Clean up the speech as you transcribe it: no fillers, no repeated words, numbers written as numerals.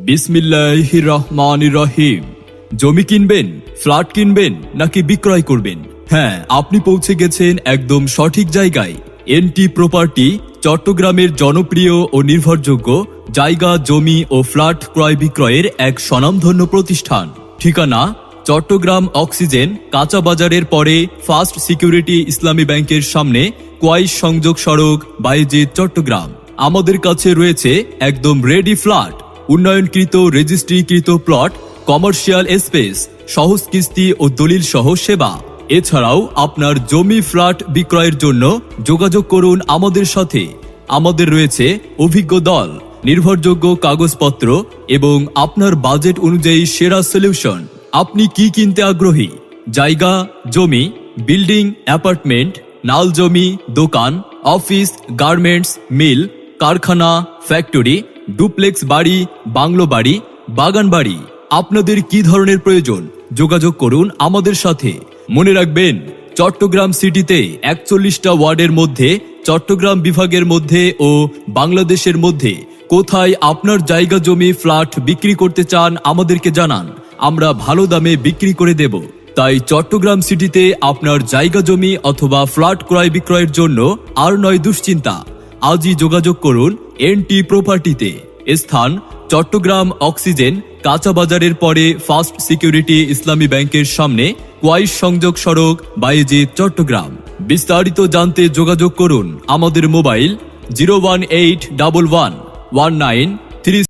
বিসমিল্লাহির রহমানির রহিম। জমি কিনবেন, ফ্ল্যাট কিনবেন নাকি বিক্রয় করবেন? হ্যাঁ, আপনি পৌঁছে গেছেন একদম সঠিক জায়গায়। এনটি প্রপার্টি চট্টগ্রামের জনপ্রিয় ও নির্ভরযোগ্য জায়গা, জমি ও ফ্ল্যাট ক্রয় বিক্রয়ের এক স্বনামধন্য প্রতিষ্ঠান। ঠিকানা: চট্টগ্রাম অক্সিজেন কাঁচা বাজারের পরে ফার্স্ট সিকিউরিটি ইসলামী ব্যাংকের সামনে, কোয়াইশ সংযোগ সড়ক, বায়েজিদ, চট্টগ্রাম। আমাদের কাছে রয়েছে একদম রেডি ফ্ল্যাট, উন্নয়নকৃত রেজিস্ট্রিকৃত প্লট, কমার্শিয়াল স্পেস, সহজ কিস্তি ও দলিল সহ সেবা। এছাড়াও আপনার জমি ফ্ল্যাট বিক্রয়ের জন্য যোগাযোগ করুন আমাদের সাথে। আমাদের রয়েছে অভিজ্ঞ দল, নির্ভরযোগ্য কাগজপত্র এবং আপনার বাজেট অনুযায়ী সেরা সলিউশন। আপনি কি কিনতে আগ্রহী? জায়গা, জমি, বিল্ডিং, অ্যাপার্টমেন্ট, নাল জমি, দোকান, অফিস, গার্মেন্টস, মিল, কারখানা, ফ্যাক্টরি, ডুপ্লেক্স বাড়ি, বাংলো বাড়ি, বাগান বাড়ি, আপনাদের কি ধরনের প্রয়োজন? যোগাযোগ করুন আমাদের সাথে। মনে রাখবেন, চট্টগ্রাম সিটিতে 41টা ওয়ার্ডের মধ্যে, চট্টগ্রাম বিভাগের মধ্যে ও বাংলাদেশের মধ্যে কোথায় আপনার জায়গা, জমি, ফ্ল্যাট বিক্রি করতে চান আমাদেরকে জানান, আমরা ভালো দামে বিক্রি করে দেব। তাই চট্টগ্রাম সিটিতে আপনার জায়গা, জমি অথবা ফ্ল্যাট ক্রয় বিক্রয়ের জন্য আর নয় দুশ্চিন্তা। আজই যোগাযোগ করুন এনটি প্রপার্টিতে। স্থান: চট্টগ্রাম অক্সিজেন কাঁচা বাজারের পরে ফার্স্ট সিকিউরিটি ইসলামী ব্যাংকের সামনে, কোয়াইশ সংযোগ সড়ক, বায়েজিদ, চট্টগ্রাম। বিস্তারিত জানতে যোগাযোগ করুন আমাদের মোবাইল 0181119